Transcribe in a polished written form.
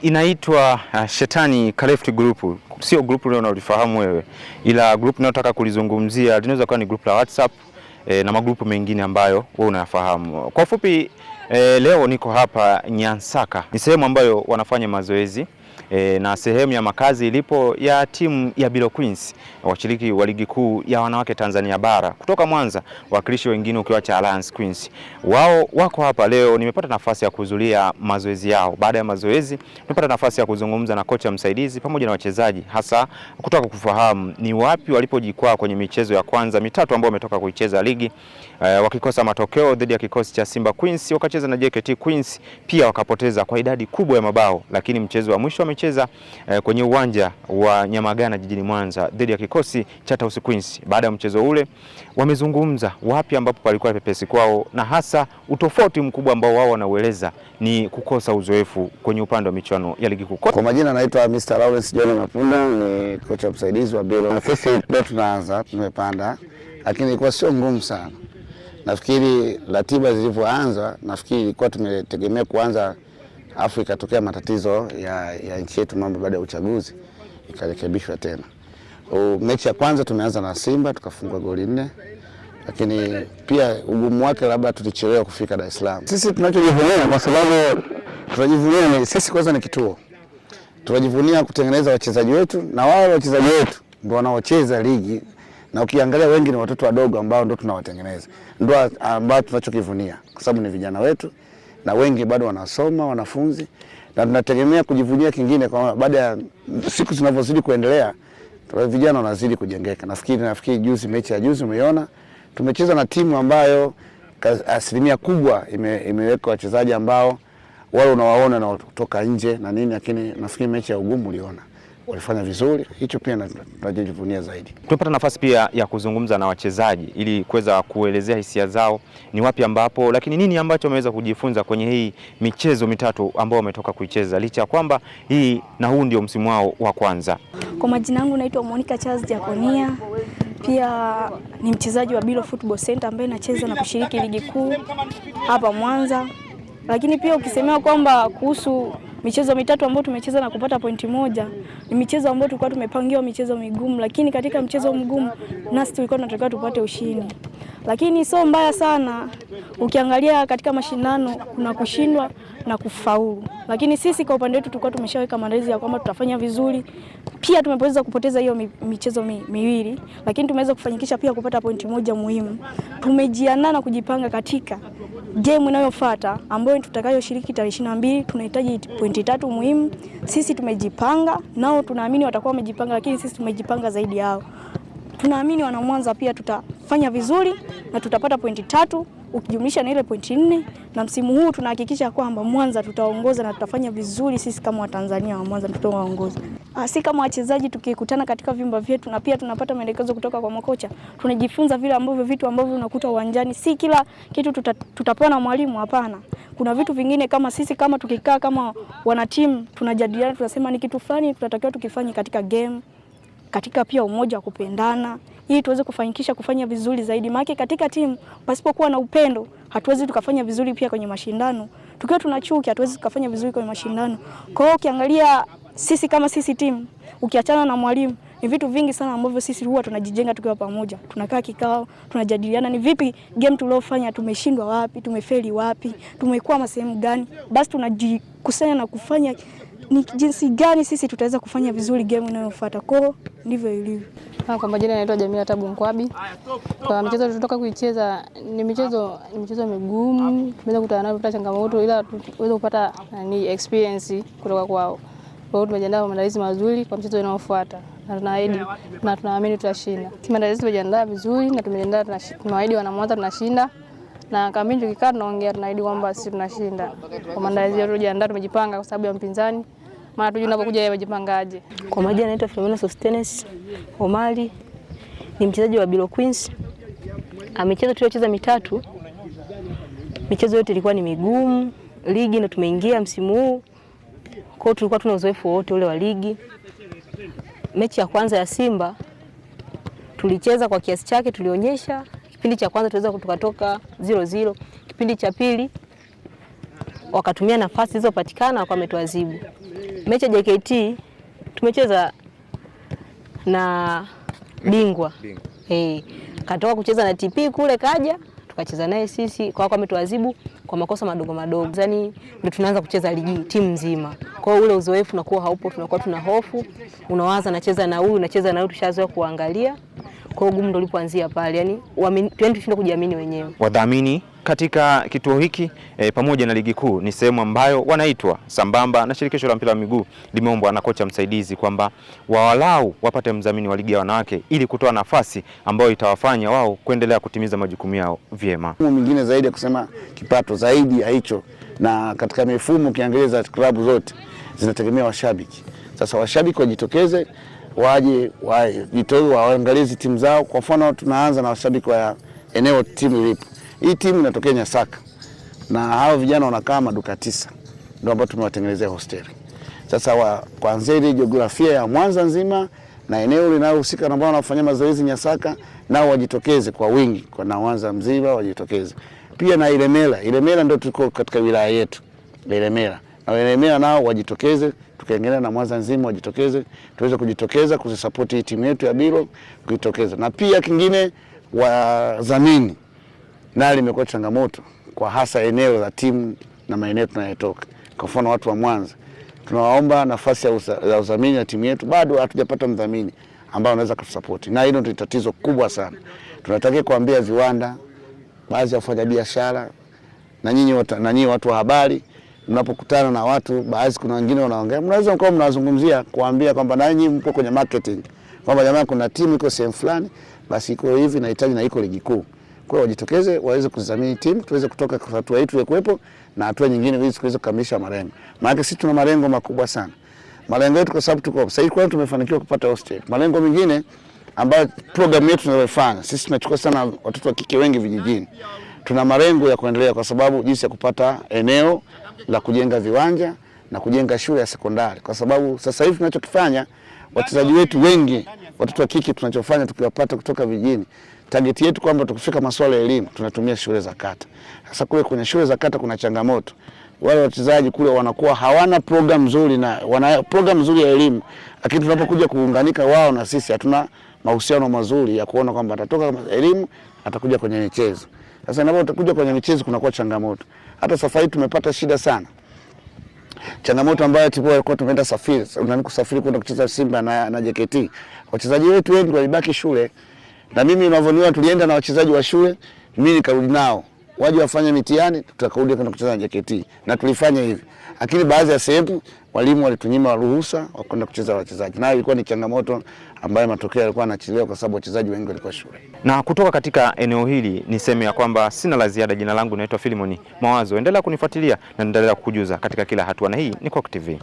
inaitwa Shetani Kaleft Group. Sio group leo unalifahamu wewe, ila group ninayotaka kulizungumzia linaweza kuwa ni group la WhatsApp na magrupu mengine ambayo wewe unayafahamu. Kwa ufupi, leo niko hapa Nyansaka. Ni sehemu ambayo wanafanya mazoezi na sehemu ya makazi ilipo ya timu ya Bilo Queens, washiriki wa ligi kuu ya wanawake Tanzania bara kutoka Mwanza, wakilishi wengine ukiwacha Alliance Queens. Wao wako hapa leo. Nimepata nafasi ya kuhudhuria mazoezi yao. Baada ya mazoezi nimepata nafasi ya kuzungumza na kocha msaidizi pamoja na wachezaji, hasa kutaka kufahamu ni wapi walipojikwaa kwenye michezo ya kwanza mitatu ambayo wametoka kuicheza ligi, wakikosa matokeo dhidi ya kikosi cha Simba Queens, wakacheza na JKT Queens pia wakapoteza kwa idadi kubwa ya mabao, lakini mchezo wa mwisho wamecheza kwenye uwanja wa Nyamagana jijini Mwanza dhidi ya kikosi cha Tausi Queens. Baada ya mchezo ule wamezungumza wapi ambapo palikuwa pepesi kwao, na hasa utofauti mkubwa ambao wao wanaueleza ni kukosa uzoefu kwenye upande wa michuano ya ligi kuu. Kwa majina naitwa Mr. Lawrence John Mapunda, ni kocha msaidizi wa Bilo. Sisi ndio tunaanza, tumepanda, lakini ilikuwa sio ngumu sana. Nafikiri ratiba zilivyoanza, nafikiri ilikuwa tumetegemea kuanza afu ikatokea matatizo ya nchi yetu, mambo baada ya uchaguzi ikarekebishwa tena. Mechi ya kwanza tumeanza na Simba tukafunga goli 4, lakini pia ugumu wake labda tulichelewa kufika Dar es Salaam. Sisi tunachojivunia, kwa sababu tunajivunia ni sisi kwanza ni kituo. Tunajivunia kutengeneza wachezaji wetu, na wao wachezaji wetu ndio wanaocheza ligi, na ukiangalia wengi ni watoto wadogo ambao ndio tunawatengeneza. Ndio ambao tunachokivunia, kwa sababu ni vijana wetu na wengi bado wanasoma, wanafunzi, na tunategemea kujivunia kingine kwa baada ya siku zinavyozidi kuendelea, vijana wanazidi kujengeka. Nafikiri juzi, mechi ya juzi umeona, tumecheza na timu ambayo asilimia kubwa imeweka wachezaji ambao wale unawaona na kutoka nje na nini, lakini nafikiri mechi ya ugumu uliona walifanya vizuri. Hicho pia tunajivunia zaidi. Tumepata nafasi pia ya kuzungumza na wachezaji ili kuweza kuelezea hisia zao ni wapi ambapo, lakini nini ambacho wameweza kujifunza kwenye hii michezo mitatu ambao wametoka kuicheza, licha ya kwamba hii na huu ndio msimu wao wa kwanza. Kwa majina yangu naitwa Monica Charles Diakonia, pia ni mchezaji wa Bilo Football Center ambaye nacheza na kushiriki ligi kuu hapa Mwanza. Lakini pia ukisemea kwamba kuhusu michezo mitatu ambayo tumecheza na kupata pointi moja, ni michezo ambayo tulikuwa tumepangiwa michezo migumu, lakini katika mchezo mgumu nasi tulikuwa tunataka tupate ushindi. Lakini sio mbaya sana, ukiangalia katika mashindano kuna kushindwa na kufaulu. Lakini sisi kwa upande wetu tulikuwa tumeshaweka maandalizi ya kwamba tutafanya vizuri. Pia tumeweza kupoteza hiyo michezo miwili, lakini tumeweza kufanikisha pia kupata pointi moja muhimu. Tumejiandaa na kujipanga katika game inayofuata ambayo tutakayoshiriki tarehe 22. Tunahitaji pointi 3 muhimu. Sisi tumejipanga, nao tunaamini watakuwa wamejipanga, lakini sisi tumejipanga zaidi yao. Tunaamini wana Mwanza pia tutafanya vizuri na tutapata pointi 3 ukijumlisha na ile pointi 4, na msimu huu tunahakikisha kwamba Mwanza tutaongoza na tutafanya vizuri. Sisi kama Watanzania wa Mwanza tutaongoza. Si kama wachezaji tukikutana katika vyumba vyetu na pia tunapata maelekezo kutoka kwa makocha, tunajifunza vile ambavyo vitu ambavyo unakuta uwanjani. Si kila kitu tutapewa na mwalimu, hapana. Kuna vitu vingine kama sisi kama tukikaa kama wana timu tunajadiliana, tunasema ni kitu fulani tunatakiwa tukifanye katika game, katika pia umoja wa kupendana, ili tuweze kufanikisha kufanya vizuri zaidi. Maana katika timu pasipokuwa na upendo hatuwezi tukafanya vizuri pia kwenye mashindano. Tukiwa tuna chuki hatuwezi tukafanya vizuri kwenye mashindano. Kwa hiyo ukiangalia sisi kama sisi timu, ukiachana na mwalimu, ni vitu vingi sana ambavyo sisi huwa tunajijenga tukiwa pamoja. Tunakaa kikao, tunajadiliana ni vipi game tuliofanya tumeshindwa wapi, tumefeli wapi, tumekuwa sehemu gani. Basi tunajikusanya na kufanya ni jinsi gani sisi tutaweza kufanya vizuri game inayofuata. Kwa ndivyo ilivyo. Kwa majina naitwa Jamila Tabu Nkwabi. Kwa michezo tulitoka kuicheza ni michezo migumu, tumeweza kukutana nayo kupata changamoto, ila tuweza kupata experience kutoka kwao. Kwa hiyo tumejiandaa kwa maandalizi mazuri kwa mchezo unaofuata, na tunaahidi na tunaamini tutashinda. Maandalizi tumejiandaa vizuri na tumejiandaa, tunaahidi wana Mwanza tunashinda, na kama mimi tukikaa tunaongea tunaahidi kwamba sisi tunashinda. Kwa maandalizi yetu tumejiandaa, tumejipanga kwa sababu ya mpinzani, maana tujue unapokuja yeye amejipangaje. Kwa majina naitwa Filomena Sostenes Omari, ni mchezaji wa Bilo Queens. Michezo tuliocheza mitatu, michezo yote ilikuwa ni migumu. Ligi na tumeingia msimu huu, kwa hiyo tulikuwa tuna uzoefu wote ule wa ligi. Mechi ya kwanza ya Simba tulicheza kwa kiasi chake, tulionyesha. Kipindi cha kwanza tuweza tukatoka 0-0. Kipindi cha pili wakatumia nafasi zilizopatikana wakametuadhibu. Mechi ya JKT tumecheza na Bingwa. Katoka kucheza na TP kule kaja tukacheza naye sisi kwa ametuadhibu kwa makosa madogo madogo. Yaani ndio tunaanza kucheza ligi timu nzima. Kwa hiyo ule uzoefu unakuwa haupo, tunakuwa tuna hofu. Unawaza nacheza na huyu, nacheza na huyu, tushazoea kuangalia. Kwa hiyo gumu ndio ulipoanzia pale. Yaani tushinde kujiamini wenyewe. Wadhamini katika kituo hiki pamoja na ligi kuu ni sehemu ambayo wanaitwa sambamba na shirikisho la mpira wa miguu limeombwa na kocha msaidizi kwamba walau wapate mdhamini wa ligi ya wanawake ili kutoa nafasi ambayo itawafanya wao kuendelea kutimiza majukumu yao vyema. Mwingine zaidi ya kusema kipato zaidi ya hicho, na katika mifumo ukiangalia za klabu zote zinategemea washabiki. Sasa washabiki wajitokeze, waje waangalie timu zao. Kwa mfano tunaanza na washabiki wa eneo timu ilipo. Hii timu inatokea Nyasaka na hao vijana wanakaa maduka 9 ndio ambao tumewatengenezea hosteli. Sasa kuanzia ile jiografia ya Mwanza nzima na eneo linalohusika na ambao wanafanya mazoezi Nyasaka nao wajitokeze kwa wingi, kwa na Mwanza mzima wajitokeze. Pia na Ilemela ndio tuko katika wilaya yetu Ilemela. Na Ilemela nao wajitokeze, tukaendelea na Mwanza nzima wajitokeze, tuweze kujitokeza kusupport hii timu yetu ya Bilo kujitokeza. Na pia kingine wadhamini na limekuwa changamoto kwa hasa eneo la timu na maeneo tunayotoka. Kwa mfano watu wa Mwanza tunawaomba nafasi ya udhamini ya timu yetu, bado hatujapata mdhamini ambao anaweza kutusupport. Na hilo ndio tatizo kubwa sana. Tunataka kuambia viwanda, baadhi ya wafanyabiashara na nyinyi watu wa habari, mnapokutana na watu baadhi, kuna wengine wanaongea, mnaweza mkao mnazungumzia kuambia kwamba na nyinyi mpo kwenye marketing, kwamba jamaa kuna timu iko sehemu fulani, basi iko hivi nahitaji na iko ligi kuu. Kwa hiyo wajitokeze waweze kudhamini timu, tuweze kutoka kwa hatua yetu ya kuwepo na hatua nyingine ili tuweze kukamilisha malengo. Maana sisi tuna malengo makubwa sana. Malengo yetu kwa sababu tuko sasa hivi kwa tumefanikiwa kupata hostel. Malengo mengine ambayo program yetu tunayofanya, sisi tunachukua sana watoto wa kike wengi vijijini. Tuna malengo ya kuendelea kwa sababu jinsi ya kupata eneo la kujenga viwanja na kujenga shule ya sekondari. Kwa sababu sasa hivi tunachokifanya wachezaji wetu wengi watoto wa kike tunachofanya tukiwapata kutoka vijijini, target yetu kwamba tukifika masuala ya elimu tunatumia shule za kata. Sasa kule kwenye shule za kata kuna changamoto. Wale wachezaji kule wanakuwa hawana program nzuri na wana program nzuri ya elimu, lakini tunapokuja kuunganika wao na sisi hatuna mahusiano mazuri ya kuona kwamba atatoka elimu atakuja kwenye michezo. Sasa inapokuja kwenye michezo kunakuwa changamoto. Hata safari tumepata shida sana. Changamoto ambayo tipo walikuwa tumeenda kusafiri kwenda kucheza Simba na JKT. Wachezaji wetu wengi walibaki shule. Na mimi unavyoniona tulienda na wachezaji wa shule, mimi nikarudi nao. Waje wafanye mitihani, tutakarudi kwenda kucheza na JKT. Na tulifanya hivi. Lakini baadhi ya sehemu walimu walitunyima ruhusa wa kwenda kucheza wachezaji. Na ilikuwa ni changamoto ambayo matokeo yalikuwa yanachelewa kwa sababu wachezaji wengi walikuwa shule. Na kutoka katika eneo hili niseme ya kwamba sina la ziada. Jina langu naitwa Philemon Mawazo. Endelea kunifuatilia na endelea kukujuza katika kila hatua, na hii ni Coco TV.